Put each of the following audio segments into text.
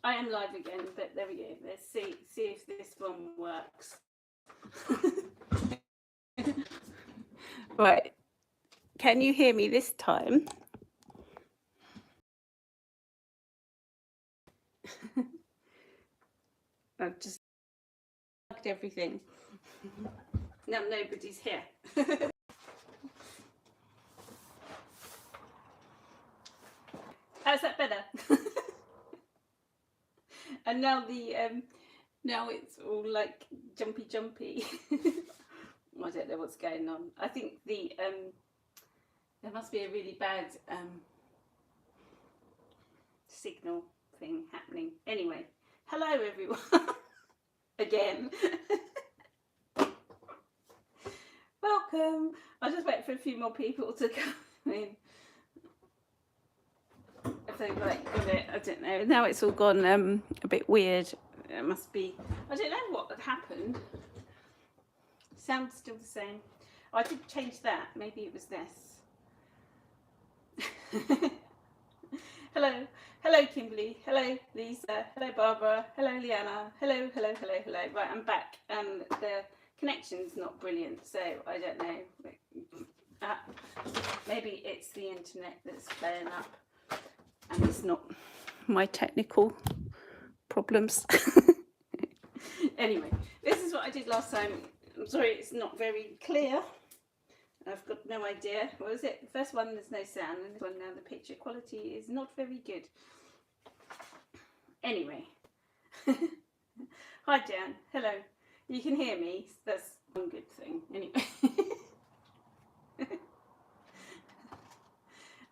I am live again, but there we go. Let's see if this one works. Right. Can you hear me this time? I've just plugged everything. Now nobody's here. How's that better? And now now it's all like jumpy. I don't know what's going on. I think there must be a really bad signal thing happening. Anyway, hello everyone. Again. Welcome. I'll just wait for a few more people to come in. If they like got it, I don't know. Now it's all gone a bit weird. It must be, I don't know what had happened. Sounds still the same. Oh, I did change that. Maybe it was this. Hello Kimberly, hello Lisa, hello Barbara, hello Leanna, hello. Right, I'm back and the connection's not brilliant, so I don't know. Maybe it's the internet that's playing up and it's not my technical problems. Anyway, this is what I did last time. I'm sorry it's not very clear. I've got no idea. What was it? The first one, there's no sound, and this one now the picture quality is not very good. Anyway. Hi Jan, hello. You can hear me, that's one good thing. Anyway.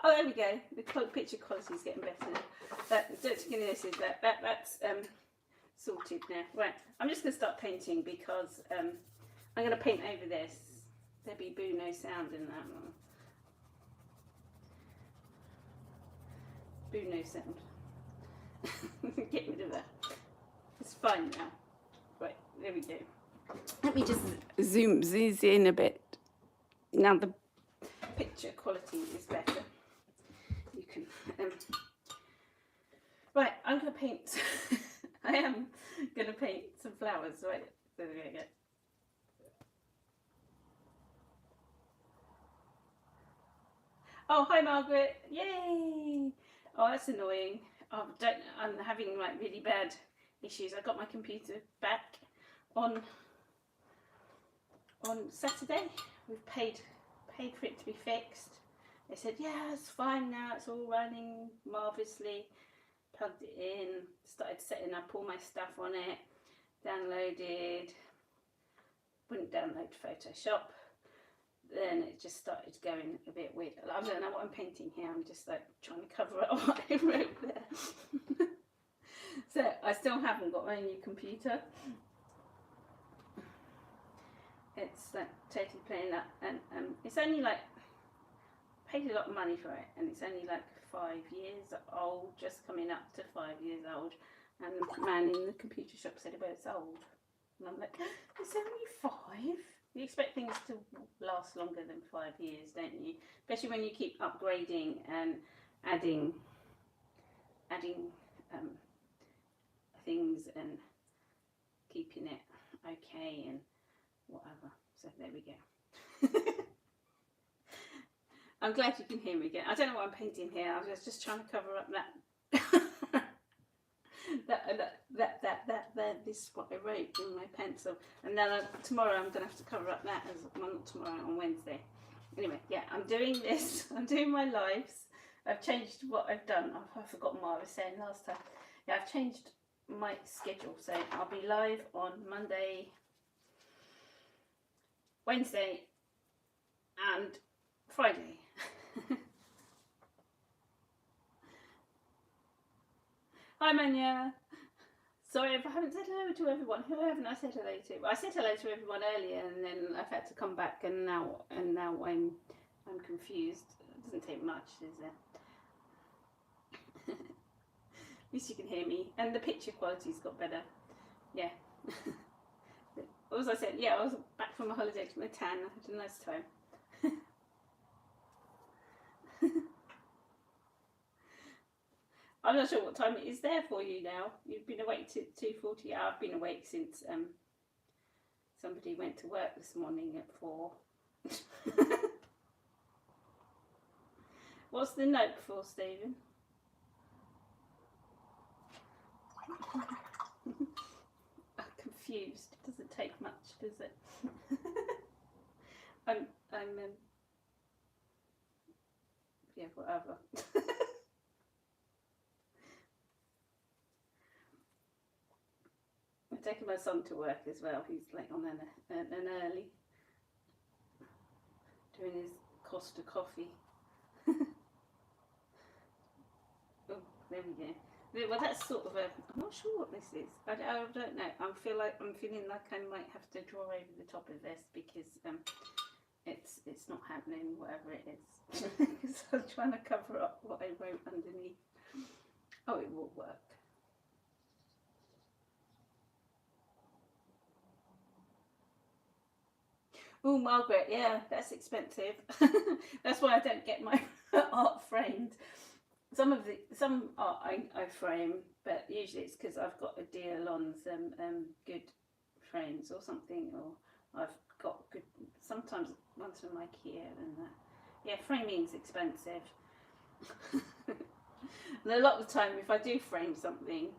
Oh, there we go. The picture quality is getting better. Don't you notice that's sorted now. Right, I'm just going to start painting because I'm going to paint over this. There'll be boo no sound in that one. Boo no sound. Get rid of that. It's fine now. Right, there we go. Let me just zoom in a bit. Now the picture quality is better. You can right, I'm gonna paint. I am gonna paint some flowers. Right, there we go. Oh, hi Margaret! Yay! Oh, that's annoying. Oh, I'm having like really bad issues. I got my computer back on Saturday. We've paid for it to be fixed. They said, yeah, it's fine now. It's all running marvellously. Plugged it in. Started setting up all my stuff on it. Downloaded. Wouldn't download Photoshop. Then it just started going a bit weird. I don't know what I'm painting here. I'm just like trying to cover up what I wrote there. So I still haven't got my new computer. It's like totally playing that, and it's only like paid a lot of money for it, and it's only like 5 years old, just coming up to 5 years old. And the man in the computer shop said, well, it's old, and I'm like, it's only 5. You expect things to last longer than 5 years, don't you? Especially when you keep upgrading and adding things and keeping it okay and whatever. So there we go. I'm glad you can hear me again. I don't know what I'm painting here. I was just trying to cover up that this is what I wrote in my pencil, and then tomorrow I'm gonna have to cover up that as well. Not tomorrow, on Wednesday. Anyway, yeah, I'm doing this. I'm doing my lives. I've changed what I've done. I've forgotten what I was saying last time. Yeah, I've changed my schedule, so I'll be live on Monday, Wednesday, and Friday. Hi Manya. Sorry if I haven't said hello to everyone. Who haven't I said hello to? Well, I said hello to everyone earlier, and then I've had to come back, and now I'm confused. It doesn't take much, does it? At least you can hear me, and the picture quality's got better. Yeah. What was I saying? Yeah, I was back from a holiday to my tan. I had a nice time. I'm not sure what time it is there for you now. You've been awake to 2:40. Yeah, I've been awake since somebody went to work this morning at 4. What's the note for, Stephen? I'm confused. It doesn't take much, does it? I'm yeah, whatever. I'm taking my son to work as well. He's like on an early, doing his Costa coffee. Oh, there we go. Well, that's sort of a. I'm not sure what this is. I don't know. I'm feeling like I might have to draw over the top of this because it's not happening. Whatever it is, because I'm trying to cover up what I wrote underneath. Oh, it will work. Oh, Margaret, yeah, that's expensive. That's why I don't get my art framed. Some art I frame, but usually it's because I've got a deal on some good frames or something, or I've got good. Sometimes ones from IKEA and that. Yeah, framing's expensive. And a lot of the time, if I do frame something,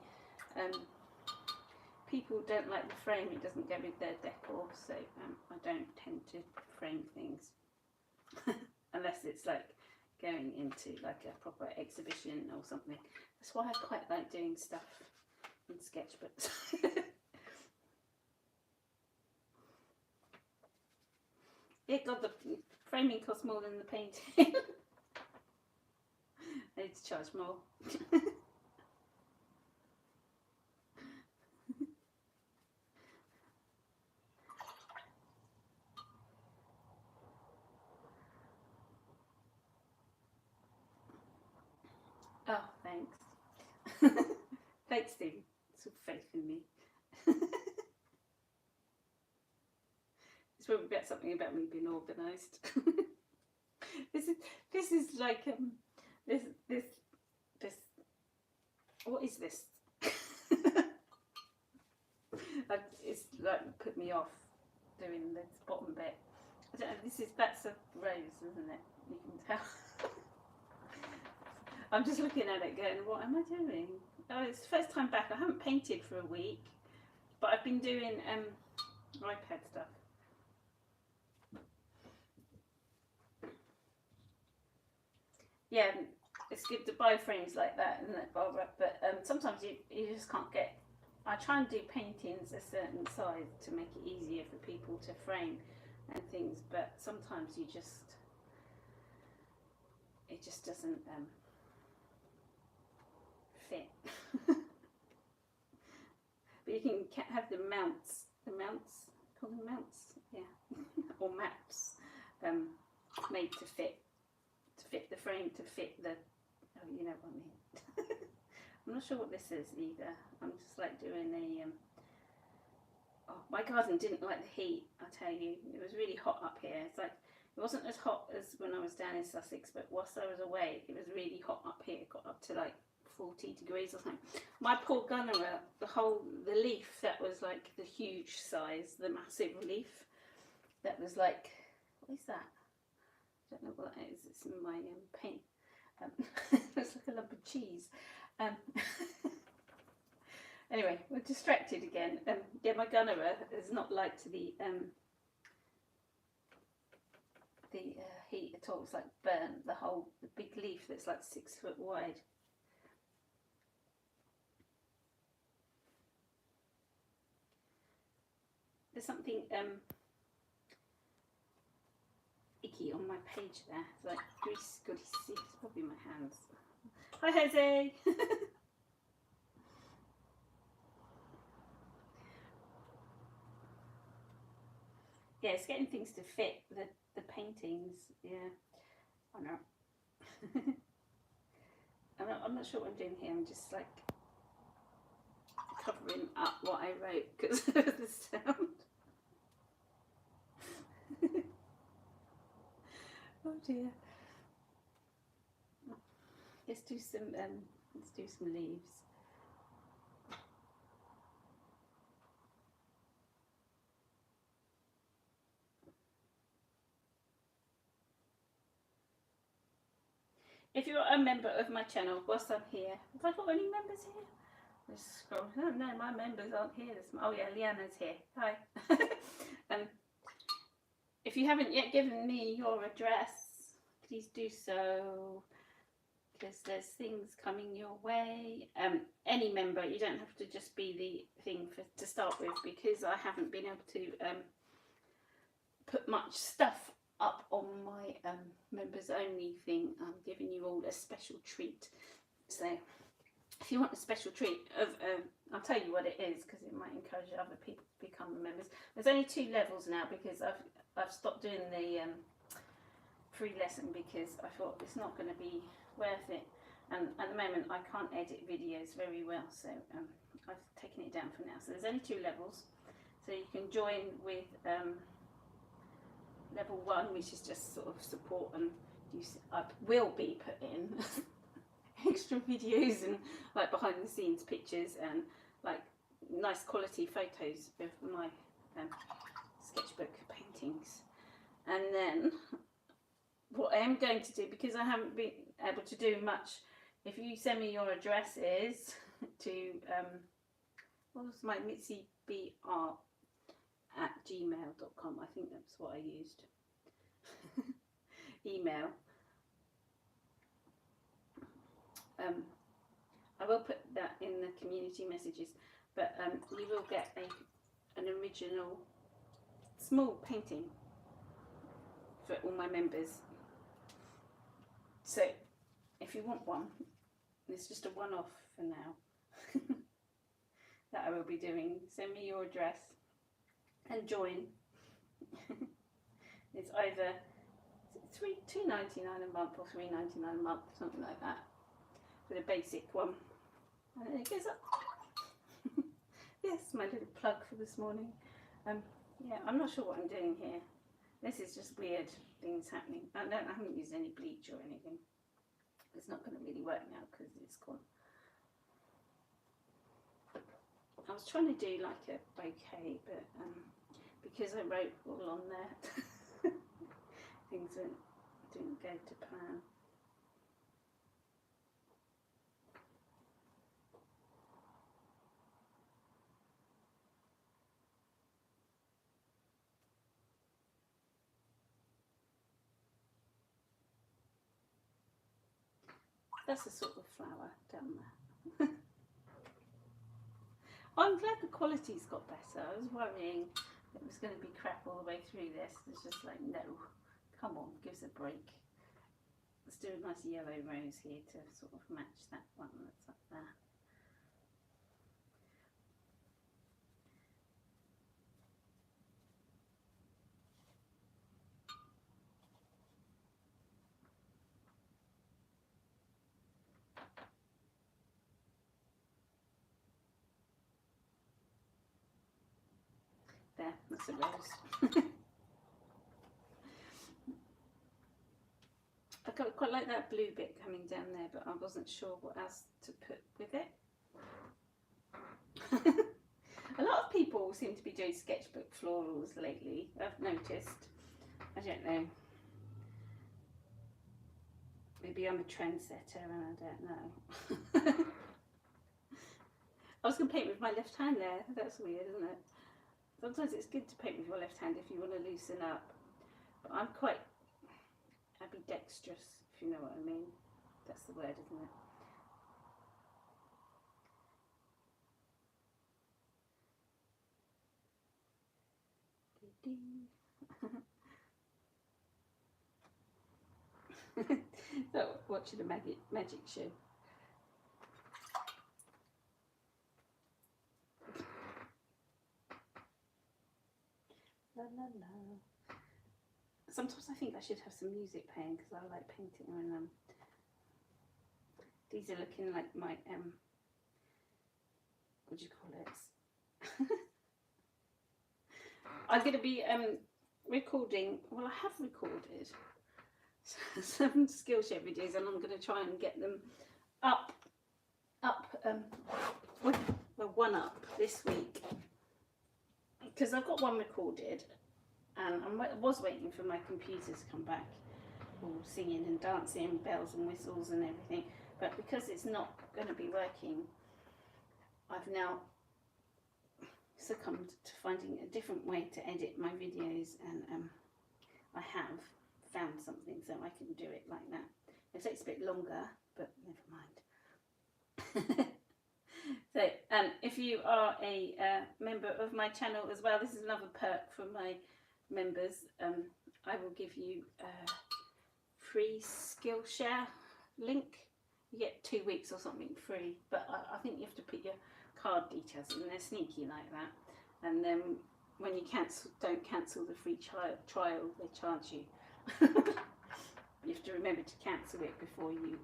people don't like the frame. It doesn't go with their decor, so I don't tend to frame things unless it's like going into like a proper exhibition or something. That's why I quite like doing stuff in sketchbooks. Yeah, God, the framing costs more than the painting. I need to charge more. Oh, thanks. Thanks, Steve. Some faith in me. It's probably about something about me being organised. This is like this. What is this? It's like put me off doing this bottom bit. I don't know. That's a rose, isn't it? You can tell. I'm just looking at it going, what am I doing? Oh, it's the first time back. I haven't painted for a week, but I've been doing iPad stuff. Yeah, it's good to buy frames like that, isn't it, Barbara? But sometimes you just can't get. I try and do paintings a certain size to make it easier for people to frame and things, but sometimes it just doesn't fit. But you can have the mounts, call them mounts, yeah, or maps, made to fit the frame, to fit the, oh, you know what I mean. I'm not sure what this is either. I'm just like doing a, oh, my garden didn't like the heat, I tell you. It was really hot up here. It's like, it wasn't as hot as when I was down in Sussex, but whilst I was away, it was really hot up here. It got up to like 40 degrees or something. My poor gunnerer, the leaf that was like the huge size, the massive leaf, that was like, what is that? I don't know what that is. It's in my paint. It's like a lump of cheese. Anyway, we're distracted again. Yeah, my gunnerer is not liked the heat at all. It's like burnt the big leaf that's like 6 foot wide. There's something icky on my page there. It's like grease, goody, see, it's probably my hands. Hi, Jose. Yeah, it's getting things to fit the paintings. Yeah, I know. I'm not sure what I'm doing here. I'm just like covering up what I wrote because of the sound. Oh dear. Let's do some Let's do some leaves. If you're a member of my channel, whilst I'm here, have I got any members here? Let's scroll. Oh, no, my members aren't here. Oh yeah, Leanna's here. Hi. If you haven't yet given me your address, please do so, because there's things coming your way. Any member, you don't have to just be the thing to start with, because I haven't been able to put much stuff up on my members only thing. I'm giving you all a special treat. So if you want a special treat of I'll tell you what it is, because it might encourage other people to become members. There's only 2 levels now, because I've stopped doing the free lesson, because I thought it's not going to be worth it, and at the moment I can't edit videos very well, so I've taken it down for now. So there's only 2 levels, so you can join with level 1, which is just sort of support, and I will be putting extra videos and like behind the scenes pictures and like nice quality photos of my sketchbook paintings. And then what I am going to do, because I haven't been able to do much, if you send me your addresses to what was my Mitsi br@gmail.com, I think that's what I used. Email. I will put that in the community messages, but you will get an original small painting for all my members. So if you want one, it's just a one-off for now that I will be doing. Send me your address and join. It's either £2.99 a month or £3.99 a month, something like that, for the basic one. And then it goes up. Yes, my little plug for this morning. Yeah, I'm not sure what I'm doing here. This is just weird things happening. I haven't used any bleach or anything. It's not going to really work now because it's gone. I was trying to do like a bouquet, but because I wrote all on there, things didn't go to plan. That's the sort of flower down there. I'm glad the quality's got better. I was worrying it was going to be crap all the way through this. It's just like, no, come on, give us a break. Let's do a nice yellow rose here to sort of match that one that's up there. There, that's a rose. I quite like that blue bit coming down there, but I wasn't sure what else to put with it. A lot of people seem to be doing sketchbook florals lately, I've noticed. I don't know. Maybe I'm a trendsetter and I don't know. I was going to paint with my left hand there. That's weird, isn't it? Sometimes it's good to paint with your left hand if you want to loosen up. But I'm quite ambidextrous, if you know what I mean. That's the word, isn't it? So, watching a magic show. La, la, la. Sometimes I think I should have some music playing because I like painting, and these are looking like my what do you call it? I'm going to be recording, well, I have recorded some Skillshare videos, and I'm going to try and get them up up, well, one up this week, because I've got one recorded, and I was waiting for my computer to come back, all singing and dancing, bells and whistles and everything, but because it's not going to be working, I've now succumbed to finding a different way to edit my videos, and I have found something so I can do it like that. It takes a bit longer, but never mind. So if you are a member of my channel as well, this is another perk for my members. I will give you a free SKILLSHARE link. You get 2 weeks or something free, but I think you have to put your card details in. They're sneaky like that, and then when you don't cancel the free trial, they charge you. You have to remember to cancel it before you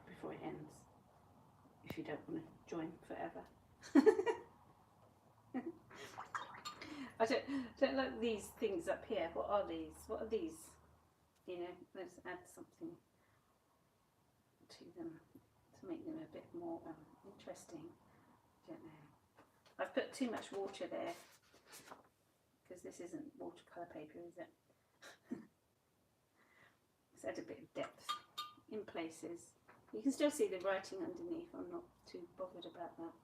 before it ends, if you don't want to join forever. I don't like these things up here. What are these? What are these? You know, let's add something to them to make them a bit more interesting. I don't know. I've put too much water there, because this isn't watercolour paper, is it? Let's add a bit of depth in places. You can still see the writing underneath. I'm not too bothered about that.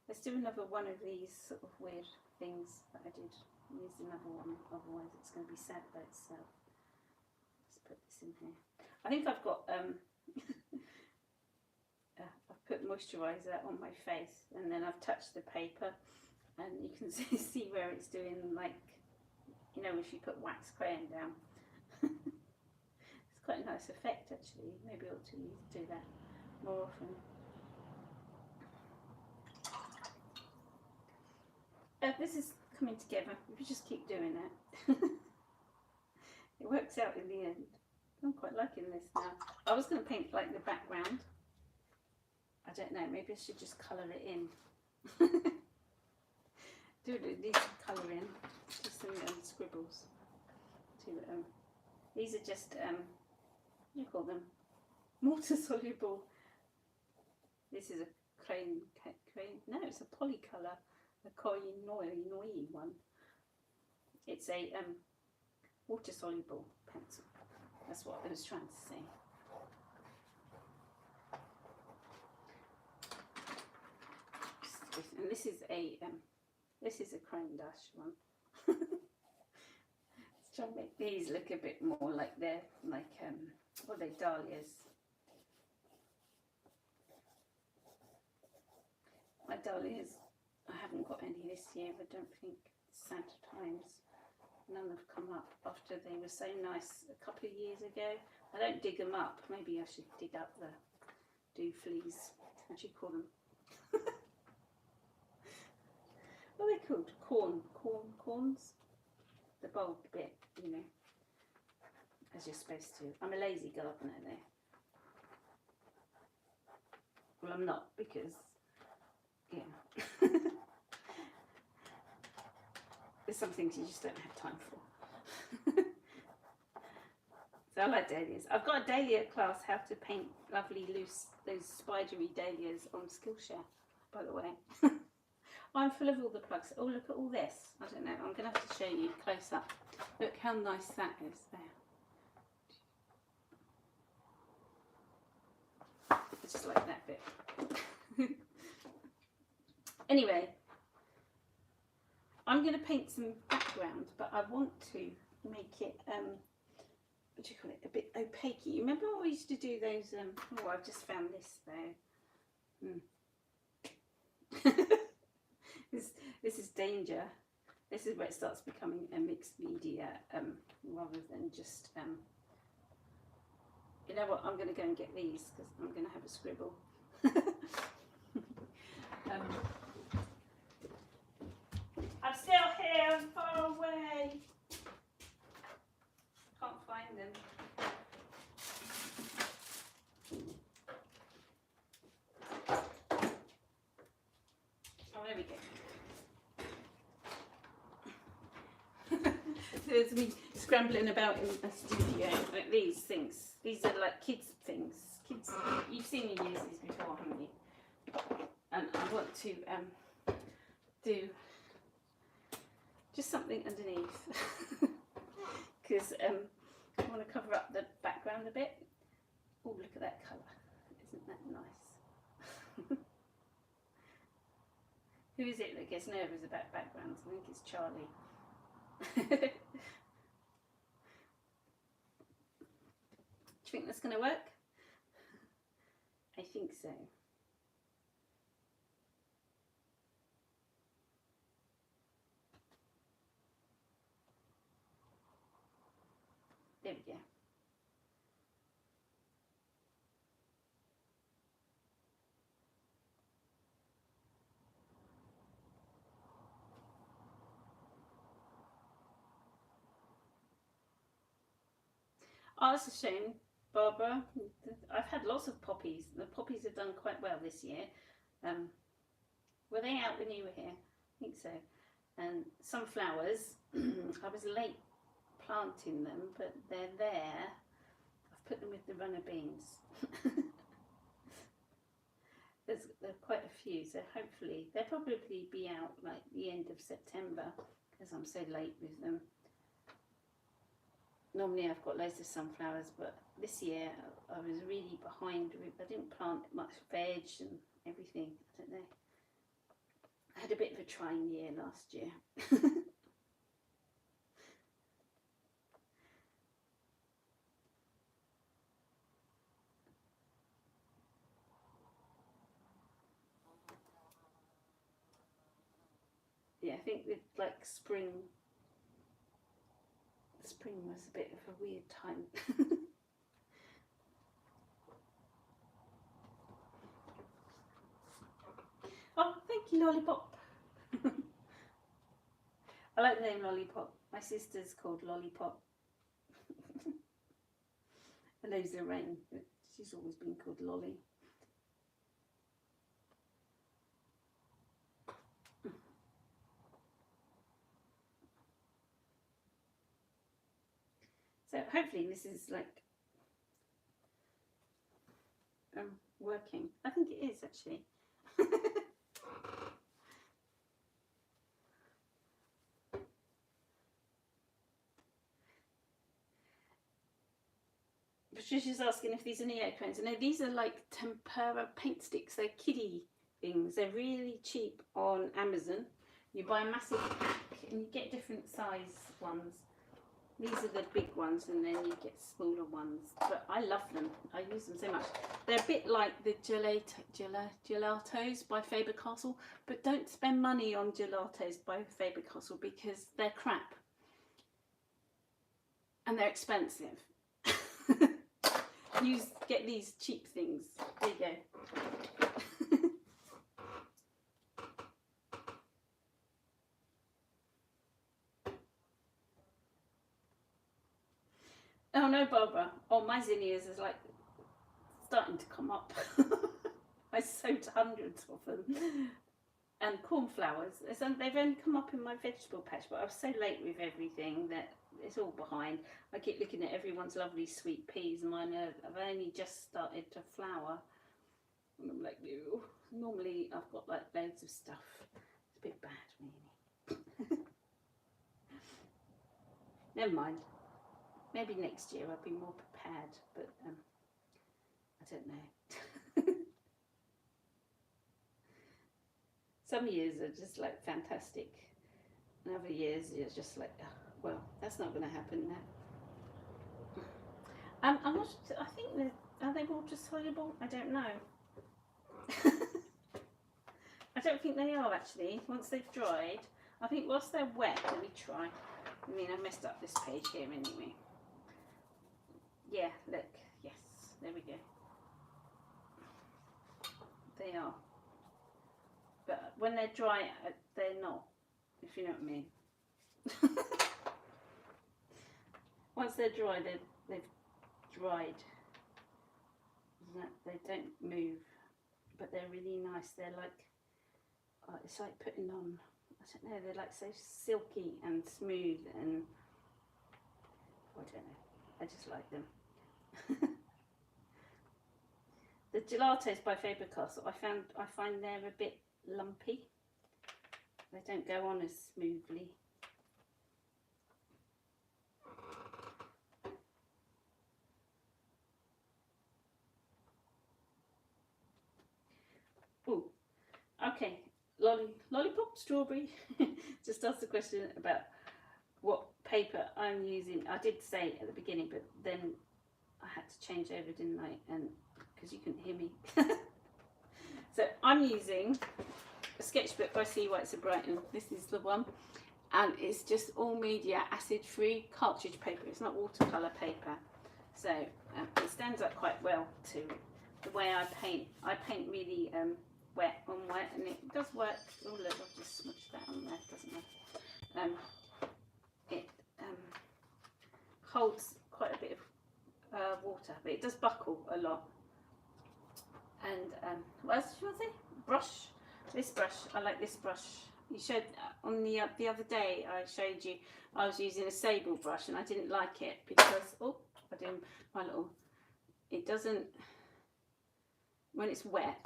Let's do another one of these sort of weird things that I did. Use another one, otherwise it's going to be sad by itself. Let's put this in here. I think I've got I've put moisturiser on my face, and then I've touched the paper, and you can see where it's doing, like, you know, if you put wax crayon down. It's quite a nice effect actually. Maybe I ought to do that more often. This is coming together if you just keep doing it. It works out in the end. I'm quite liking this now. I was going to paint like the background. I don't know, maybe I should just colour it in. Need some colour in, just some scribbles. These are just, what do you call them? Water soluble. This is a crane, no, it's a polycolour, a Koinoi one. It's a water soluble pencil. That's what I was trying to say. And this is a crane dash one. Let's try and make these look a bit more like they're like what are they, dahlias. My dahlias, I haven't got any this year. I don't think. Santa times, none have come up after they were so nice a couple of years ago. I don't dig them up. Maybe I should dig up the fleas. How do you call them? What are they called? Corns? The bulb bit, you know, as you're supposed to. I'm a lazy gardener there. Well, I'm not, because, yeah. There's some things you just don't have time for. So I like dahlias. I've got a dahlia class, how to paint lovely loose, those spidery dahlias, on Skillshare, by the way. I'm full of all the plugs. Oh, look at all this. I don't know. I'm going to have to show you close up. Look how nice that is there. I just like that bit. Anyway, I'm going to paint some background, but I want to make it, what do you call it, a bit opaque. You remember when we used to do those, oh, I've just found this there. This is danger. This is where it starts becoming a mixed media, rather than just, you know what, I'm going to go and get these, because I'm going to have a scribble. I'm still here, I'm far away. Can't find them. Oh, there we go. There's me scrambling about in a studio, like these things. These are like kids things. Kids, you've seen me use these before, haven't you? And I want to do just something underneath because I want to cover up the background a bit. Oh, look at that colour. Isn't that nice? Who is it that gets nervous about backgrounds? I think it's Charlie. Do you think that's going to work? I think so. There we go. Oh, that's a shame, Barbara. I've had lots of poppies. The poppies have done quite well this year. Were they out when you were here? I think so. And sunflowers, I was late planting them, but they're there. I've put them with the runner beans. There are quite a few, so hopefully they'll probably be out like the end of September because I'm so late with them. Normally I've got loads of sunflowers, but this year I was really behind. I didn't plant much veg and everything. I don't know. I had a bit of a trying year last year. Yeah, I think with like spring was a bit of a weird time. Oh, thank you, Lollipop. I like the name Lollipop. My sister's called Lollipop. And there's Rain, but she's always been called Lolly. So hopefully this is like working. I think it is actually. Patricia's asking if these are neo cones. No, these are like tempera paint sticks. They're kiddie things. They're really cheap on Amazon. You buy a massive pack and you get different size ones. These are the big ones and then you get smaller ones. But I love them. I use them so much. They're a bit like the gelatos by Faber-Castell. But don't spend money on gelatos by Faber-Castell because they're crap. And they're expensive. Get these cheap things. There you go. Oh no, Barbara. Oh, my zinnias is like starting to come up. I sowed hundreds of them. And cornflowers. They've only come up in my vegetable patch, but I was so late with everything that it's all behind. I keep looking at everyone's lovely sweet peas and mine have only just started to flower. And I'm like, ew. Normally I've got like loads of stuff. It's a bit bad, really. Never mind. Maybe next year I'll be more prepared, but I don't know. Some years are just like fantastic, and other years you're just like, oh, well, that's not going to happen now. I'm not. I think are they water soluble? I don't know. I don't think they are actually. Once they've dried, I think whilst they're wet, let me try. I mean, I messed up this page here anyway. Yeah, look. Yes, there we go. They are. But when they're dry, they're not, if you know what I mean. Once they're dry, they've dried. They don't move, but they're really nice. They're like, it's like putting on, I don't know, they're like so silky and smooth, and I don't know, I just like them. The gelatos by Faber-Castell, I find they're a bit lumpy. They don't go on as smoothly. Oh, okay. Lollipop strawberry. Just asked the question about what paper I'm using. I did say at the beginning, but then I had to change over, didn't I? And because you couldn't hear me. So I'm using a sketchbook by C. Whites of Brighton. This is the one, and it's just all media acid-free cartridge paper. It's not watercolour paper, so it stands up quite well to the way I paint. I paint really wet on wet, and it does work. Oh look, I've just smudged that on there, doesn't it? It holds quite a bit of water, but it does buckle a lot. And what else should I say? Brush. This brush, I like this brush. You showed on the other day, I showed you I was using a sable brush, and I didn't like it because I do my little. It doesn't, when it's wet.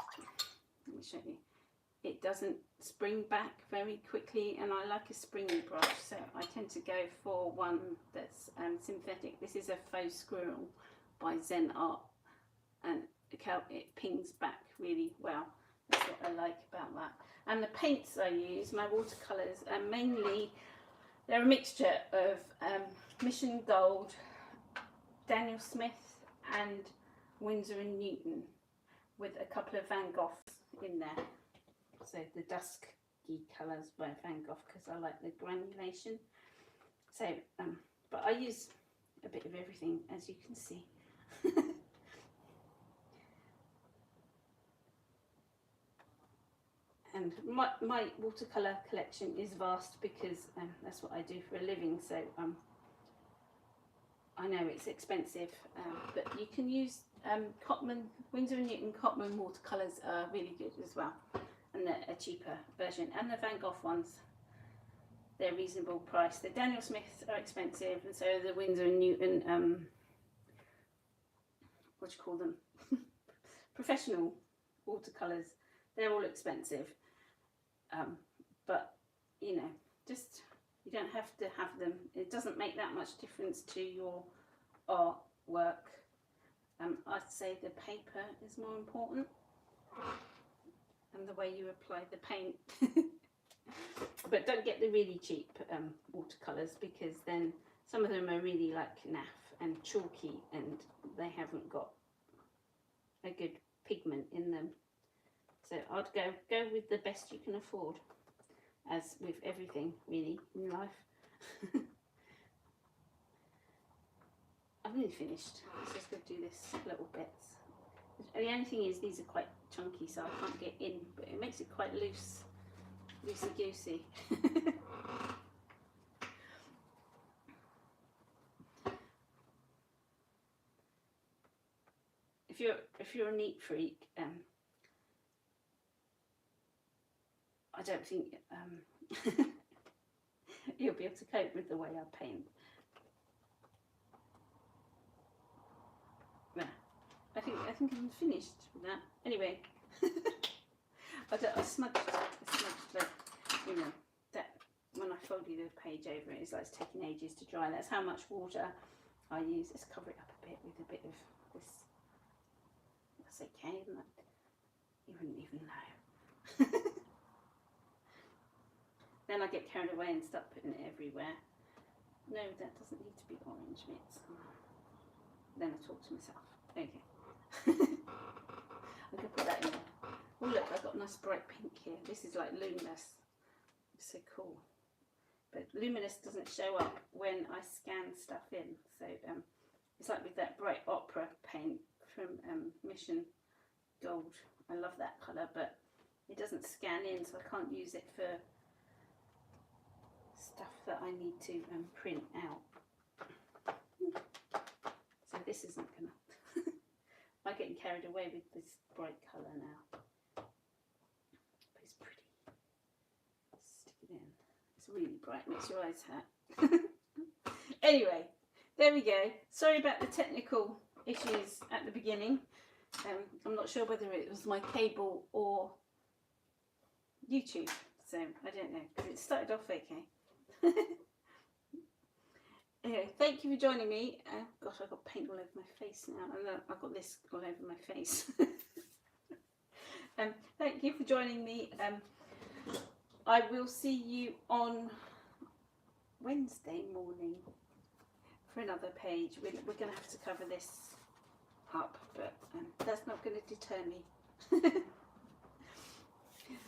Let me show you. It doesn't spring back very quickly, and I like a springy brush, so I tend to go for one that's synthetic. This is a faux squirrel by Zen Art, and it pings back really well. That's what I like about that. And the paints I use, my watercolours, are mainly, they're a mixture of Mission Gold, Daniel Smith and Winsor & Newton, with a couple of Van Goghs in there. So the dusky colours by Van Gogh, because I like the granulation. So, but I use a bit of everything, as you can see. And my watercolour collection is vast, because that's what I do for a living. So I know it's expensive, but you can use Winsor & Newton Cotman watercolours are really good as well, and they're a cheaper version. And the Van Gogh ones, they're reasonable price. The Daniel Smiths are expensive, and so the Winsor & Newton, what do you call them? Professional watercolours, they're all expensive. But you know, just, you don't have to have them. It doesn't make that much difference to your artwork. I'd say the paper is more important, and the way you apply the paint. But don't get the really cheap watercolours, because then some of them are really like naff and chalky, and they haven't got a good pigment in them. So I'd go with the best you can afford, as with everything really in life. I'm nearly finished. Let's just go do this little bits. The only thing is, these are quite chunky, so I can't get in, but it makes it quite loosey goosey. If you're a neat freak, I don't think you'll be able to cope with the way I paint. Yeah, I think I'm finished with that. Anyway, I smudged like, you know, that when I folded the page over, it's like it's taking ages to dry. That's how much water I use. Let's cover it up a bit with a bit of this. That's okay, isn't it? You wouldn't even know. Then I get carried away and start putting it everywhere. No, that doesn't need to be orange bits. Then I talk to myself. Okay. I'm going to put that in there. Oh look, I've got a nice bright pink here. This is like luminous. It's so cool. But luminous doesn't show up when I scan stuff in. So it's like with that bright opera paint from Mission Gold. I love that colour, but it doesn't scan in, so I can't use it for stuff that I need to print out. So this isn't gonna. I'm getting carried away with this bright colour now. But it's pretty. Stick it in. It's really bright, makes your eyes hurt. Anyway, there we go. Sorry about the technical issues at the beginning. I'm not sure whether it was my cable or YouTube, so I don't know, because it started off okay. Anyway, thank you for joining me. Gosh, I've got paint all over my face now. And I've got this all over my face. Thank you for joining me. I will see you on Wednesday morning for another page. We're going to have to cover this up, but that's not going to deter me.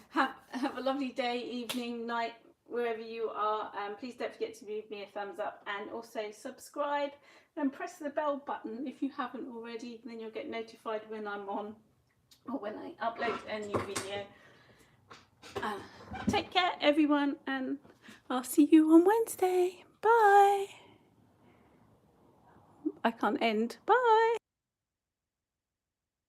Have a lovely day, evening, night, wherever you are. Please don't forget to give me a thumbs up and also subscribe and press the bell button if you haven't already. Then you'll get notified when I'm on or when I upload a new video. Take care, everyone, and I'll see you on Wednesday. Bye. I can't end. Bye.